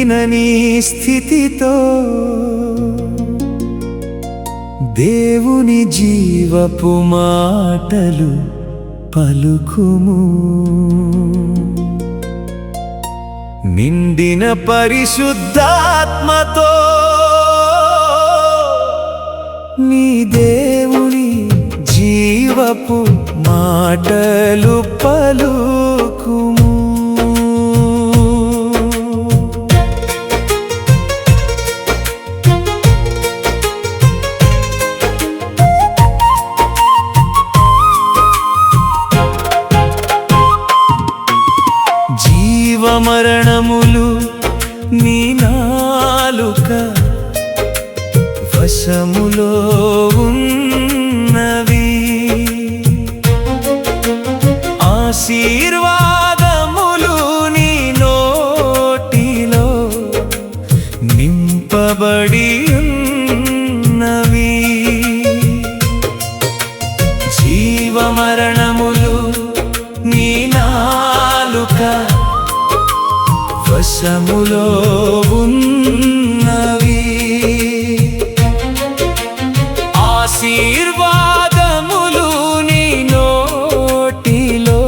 నిండిన నీ స్థితితో దేవుని జీవపు మాటలు పలుకుము. నిండిన పరిశుద్ధాత్మతో నీ దేవుని జీవపు మాటలు పలుకుము. జీవమరణములు నీ నాలుక వశములో ఉన్నవి. ఆశీర్వాదములు నీ నోటిలో నింపబడి ఉన్నవి. జీవమరణములు నీ నాలుక వశములో ఉన్నవి. ఆశీర్వాదములు నీ నోటిలో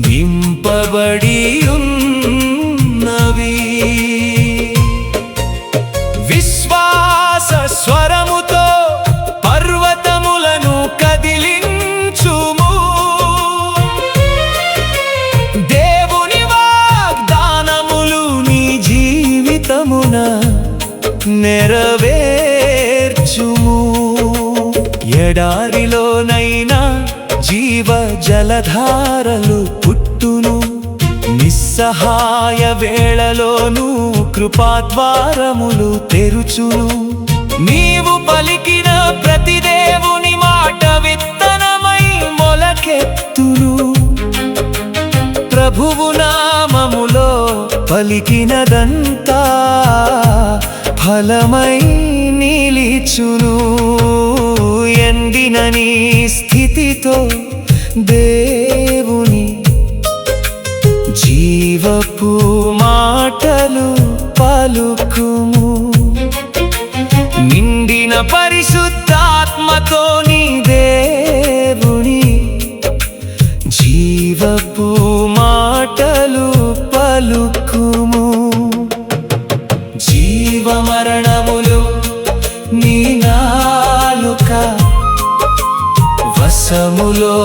నింపబడి ఉన్నవి. విశ్వాస స్వరముతో పర్వతములను కదిలించుము. దేవుని వాగ్దానములు నీ జీవితమున నెరవేర్చుము. ఎడారిలోనైనా జీవ జలధారలు పుట్టును. నిస్సహాయ వేళలోనూ కృపాద్వారములు తెరుచును. నీవు పలికిన ప్రతి దేవుని మాట విత్తనమై మొలకెత్తును. ప్రభువు నామములో పలికినదంతా ఫలమై నిలిచును. ఎండిన నీ స్థితితో దేవుని జీవపు మాటలు పలుకుము. నిండిన పరిశుద్ధాత్మతో నీ దేవుని జీవపు మాటలు పలుకుము. జీవమరణములు నీ నాలుక వశములో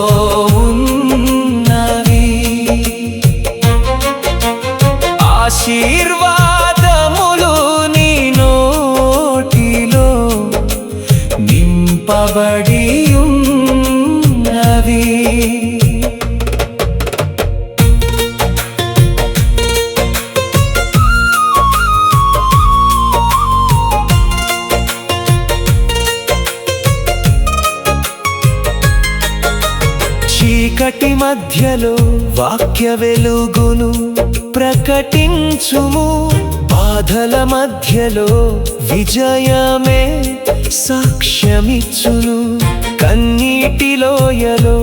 ఉన్నవి. ఆశీర్వాదములు నీ నోటిలో నింపబడి ఉన్నవి. చీకటి మధ్యలో వాక్య వెలుగును ప్రకటించుము. బాధల మధ్యలో విజయమే సాక్ష్యమిచ్చును. కన్నీటి లోయలో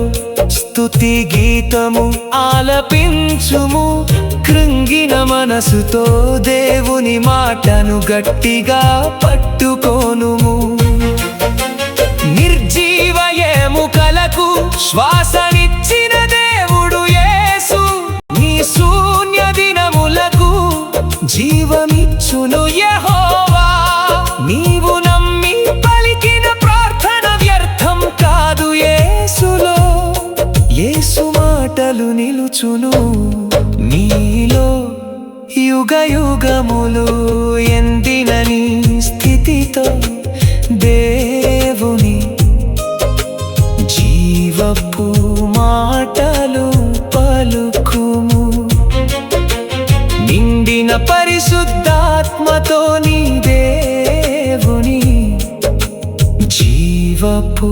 స్తుతి గీతము ఆలపించుము. కృంగిన మనసుతో దేవుని మాటను గట్టిగా పట్టుకోనుము. నిర్జీవ ఎముకలకు శ్వాసనిచ్చిన దేవుడు యేసు నీ శూన్య దినములకు జీవమిచ్చును యెహోవా. నీవు నమ్మి పలికిన ప్రార్థన వ్యర్థం కాదు. యేసులో యేసు మాటలు నిలుచును నీలో యుగయుగములు. ఎండిన నీ స్థితితో దేవుని జీవపు మాటలు పలుకుము. నిండిన పరిశుద్ధాత్మతో నీ దేవుని జీవపు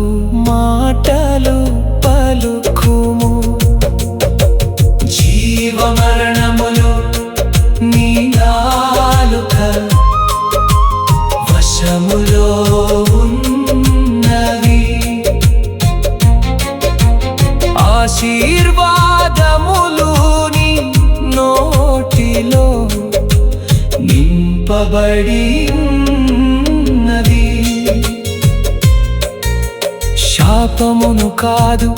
మాటలు పలుకుము. జీవమరణములు నీ నాలుక వశములో ఉన్నవి. ఆశీర్వాదములు నీ నోటిలో నింపబడి ఉన్నది. శాపమును కాదు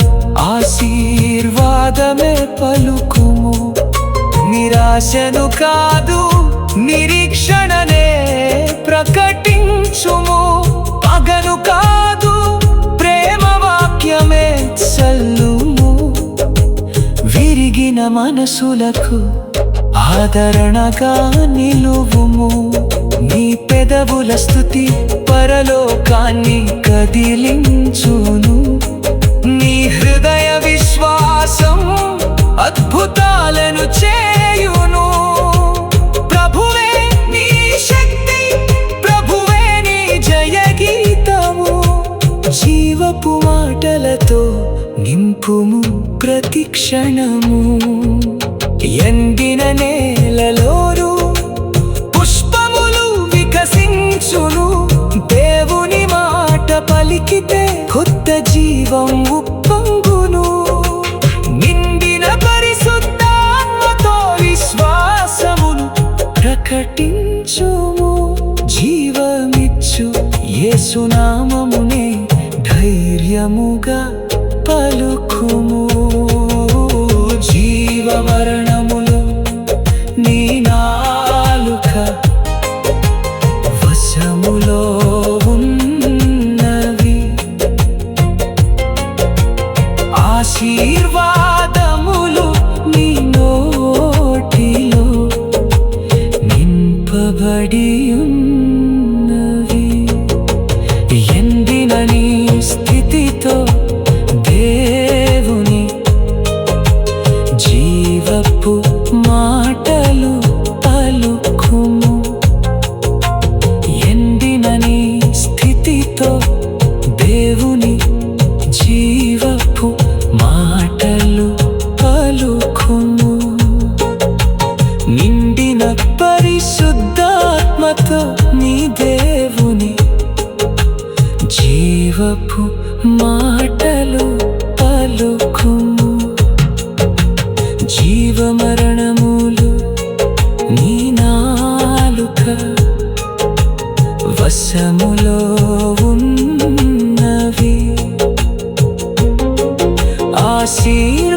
ఆశీర్వాదమే పలుకుము, నిరాశను కాదు నిరీక్షణనే ప్రకటించుము, పగను కాదు ప్రేమ వాక్యమే చల్లుము. విరిగిన మనసులకు ఆదరణగా నిలువుము, నీ పెదవుల స్తుతి పరలోకాన్ని కదిలించును. నీ హృదయ విశ్వాసం అద్భుతాలను చేయును. ప్రభువే నీ శక్తి, ప్రభువే నీ జయ గీతము. జీవపు మాటలతో నింపుము ప్రతి క్షణము. ఎండిన నేలలోను పుష్పములు వికసించును. దేవుని మాట పలికితే కొత్త జీవం ఉప్పొంగును. నిండిన పరిశుద్ధాత్మతో విశ్వాసమును ప్రకటించుము. జీవమిచ్చు యేసునామమునే ధైర్యముగా పలుకుము. జీవమరణములు నీ నాలుక వశములో ఉన్నవి. ఆశీర్వాదములు నీ నోటిలో నింపబడి ఉన్నవి. ఎండిన నీ స్థితితో దేవుని జీవపు మాటలు పలుకుము. ఎండిన నీ స్థితితో దేవుని జీవపు మాటలు పలుకుము. నిండిన పరిశుద్ధాత్మతో నీ దేవుని జీవపు మాటలు పలుకుము. జీవమరణములు నీ నాలుక వశములో ఉన్నవి. ఆశీర్వాదములు